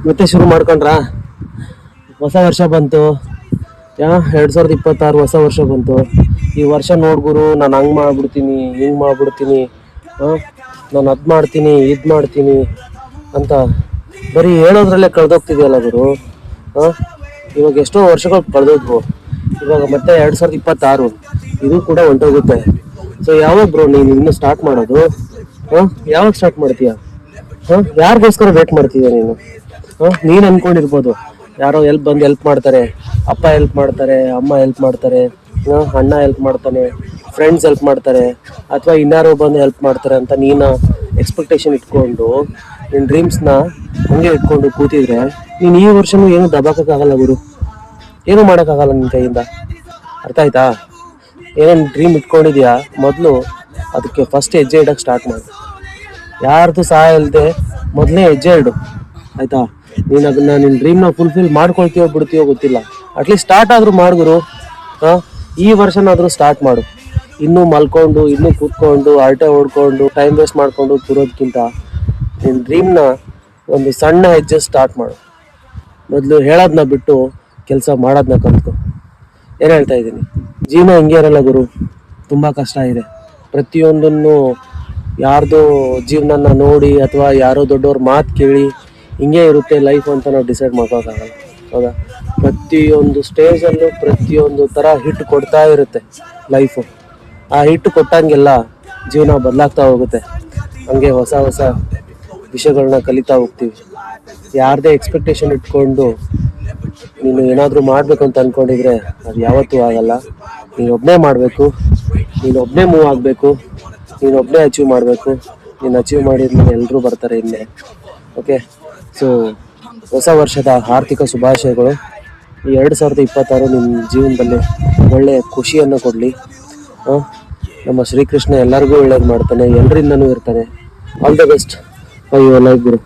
ಮತ್ತೆ ಶುರು ಮಾಡ್ಕೊಂಡ್ರಾ? ಹೊಸ ವರ್ಷ ಬಂತು. 2026 ಹೊಸ ವರ್ಷ ಬಂತು. ಈ ವರ್ಷ ನೋಡ್ಗುರು, ನಾನು ಹಂಗೆ ಮಾಡ್ಬಿಡ್ತೀನಿ, ಹಿಂಗೆ ಮಾಡ್ಬಿಡ್ತೀನಿ, ನಾನು ಅದು ಮಾಡ್ತೀನಿ, ಇದು ಮಾಡ್ತೀನಿ ಅಂತ ಬರೀ ಹೇಳೋದ್ರಲ್ಲೇ ಕಳೆದೋಗ್ತಿದೆಯಲ್ಲ ಗುರು. ಇವಾಗ ಎಷ್ಟೋ ವರ್ಷಗಳು ಕಳೆದೋದ್ವು. ಇವಾಗ ಮತ್ತೆ 2026 ಇದು ಕೂಡ ಹೊಂಟೋಗುತ್ತೆ. ಸೊ ಯಾವಾಗ ಬ್ರೋ ನೀನು ಇನ್ನು ಸ್ಟಾರ್ಟ್ ಮಾಡೋದು? ಯಾವಾಗ ಸ್ಟಾರ್ಟ್ ಮಾಡ್ತೀಯ? ಯಾರಿಗೋಸ್ಕರ ವೇಟ್ ಮಾಡ್ತೀಯ ನೀನು? ನೀನು ಅನ್ಕೊಂಡಿರ್ಬೋದು ಯಾರೋ ಬಂದು ಹೆಲ್ಪ್ ಮಾಡ್ತಾರೆ, ಅಪ್ಪ ಹೆಲ್ಪ್ ಮಾಡ್ತಾರೆ, ಅಮ್ಮ ಹೆಲ್ಪ್ ಮಾಡ್ತಾರೆ, ಅಣ್ಣ ಹೆಲ್ಪ್ ಮಾಡ್ತಾನೆ, ಫ್ರೆಂಡ್ಸ್ ಹೆಲ್ಪ್ ಮಾಡ್ತಾರೆ, ಅಥವಾ ಇನ್ಯಾರೋ ಬಂದು ಹೆಲ್ಪ್ ಮಾಡ್ತಾರೆ ಅಂತ ನೀನು ಎಕ್ಸ್ಪೆಕ್ಟೇಷನ್ ಇಟ್ಕೊಂಡು ನಿನ್ನ ಡ್ರೀಮ್ಸ್ನ ಹಂಗೆ ಇಟ್ಕೊಂಡು ಕೂತಿದ್ರೆ ನೀನು ಈ ವರ್ಷನೂ ಏನು ದಬಾಕೋಕ್ಕಾಗಲ್ಲ ಗುರು. ಏನು ಮಾಡೋಕ್ಕಾಗಲ್ಲ ನಿನ್ನ ಕೈಯಿಂದ. ಅರ್ಥ ಆಯ್ತಾ? ಏನೇನು ಡ್ರೀಮ್ ಇಟ್ಕೊಂಡಿದ್ಯಾ ಮೊದಲು ಅದಕ್ಕೆ ಫಸ್ಟ್ ಹೆಜ್ಜೆ ಇಡೋಕ್ಕೆ ಸ್ಟಾರ್ಟ್ ಮಾಡು. ಯಾರ್ದು ಸಹಾಯ ಇಲ್ಲದೆ ಮೊದಲೇ ಹೆಜ್ಜೆ ಇಡು. ಆಯಿತಾ? ನೀನು ಅದನ್ನು ನಿನ್ನ ಡ್ರೀಮ್ನ ಫುಲ್ಫಿಲ್ ಮಾಡ್ಕೊಳ್ತೀಯೋ ಬಿಡ್ತೀಯೋ ಗೊತ್ತಿಲ್ಲ, ಅಟ್ಲೀಸ್ಟ್ ಸ್ಟಾರ್ಟ್ ಆದರೂ ಮಾಡಿದ್ರು. ಈ ವರ್ಷನಾದರೂ ಸ್ಟಾರ್ಟ್ ಮಾಡು. ಇನ್ನೂ ಮಲ್ಕೊಂಡು, ಇನ್ನೂ ಕೂತ್ಕೊಂಡು, ಹರಟೆ ಹೊಡ್ಕೊಂಡು, ಟೈಮ್ ವೇಸ್ಟ್ ಮಾಡಿಕೊಂಡು ಕೂರೋದಕ್ಕಿಂತ ನಿನ್ನ ಡ್ರೀಮ್ನ ಒಂದು ಸಣ್ಣ ಹೆಜ್ಜೆ ಸ್ಟಾರ್ಟ್ ಮಾಡು. ಮೊದಲು ಹೇಳೋದನ್ನ ಬಿಟ್ಟು ಕೆಲಸ ಮಾಡೋದನ್ನ ಕಲ್ತ್ಕೊ. ಏನು ಹೇಳ್ತಾ ಇದ್ದೀನಿ? ಜೀವನ ಹಿಂಗೆ ಇರಲ್ಲ ಗುರು, ತುಂಬ ಕಷ್ಟ ಇದೆ. ಪ್ರತಿಯೊಂದನ್ನು ಯಾರ್ದು ಜೀವನನ ನೋಡಿ ಅಥವಾ ಯಾರೋ ದೊಡ್ಡವ್ರ ಮಾತು ಕೇಳಿ ಹಿಂಗೆ ಇರುತ್ತೆ ಲೈಫ್ ಅಂತ ನಾವು ಡಿಸೈಡ್ ಮಾಡೋಕ್ಕಾಗಲ್ಲ. ಹೌದಾ? ಪ್ರತಿಯೊಂದು ಸ್ಟೇಜಲ್ಲೂ ಪ್ರತಿಯೊಂದು ಥರ ಹಿಟ್ಟು ಕೊಡ್ತಾ ಇರುತ್ತೆ ಲೈಫು. ಆ ಹಿಟ್ಟು ಕೊಟ್ಟಂಗೆಲ್ಲ ಜೀವನ ಬದಲಾಗ್ತಾ ಹೋಗುತ್ತೆ. ಹಂಗೆ ಹೊಸ ಹೊಸ ವಿಷಯಗಳನ್ನ ಕಲಿತಾ ಹೋಗ್ತೀವಿ. ಯಾರದೇ ಎಕ್ಸ್ಪೆಕ್ಟೇಷನ್ ಇಟ್ಕೊಂಡು ನೀನು ಏನಾದರೂ ಮಾಡಬೇಕು ಅಂತ ಅಂದ್ಕೊಂಡಿದ್ರೆ ಅದು ಯಾವತ್ತೂ ಆಗಲ್ಲ. ನೀನೊಬ್ಬನೇ ಮಾಡಬೇಕು, ನೀನೊಬ್ಬನೇ ಮೂವ್ ಆಗಬೇಕು, ನೀನೊಬ್ಬನೇ ಅಚೀವ್ ಮಾಡಬೇಕು. ನೀನು ಅಚೀವ್ ಮಾಡಿದ್ಮೇಲೆ ಎಲ್ಲರೂ ಬರ್ತಾರೆ ಹಿಂದೆ. ಓಕೆ, ಸೊ ಹೊಸ ವರ್ಷದ ಆರ್ಥಿಕ ಶುಭಾಶಯಗಳು. ಈ 2026 ನಿಮ್ಮ ಜೀವನದಲ್ಲಿ ಒಳ್ಳೆಯ ಖುಷಿಯನ್ನು ಕೊಡಲಿ. ನಮ್ಮ ಶ್ರೀಕೃಷ್ಣ ಎಲ್ಲರಿಗೂ ಒಳ್ಳೇದು ಮಾಡ್ತಾನೆ, ಎಲ್ಲರಿಂದನೂ ಇರ್ತಾನೆ. All the best for your life Guru.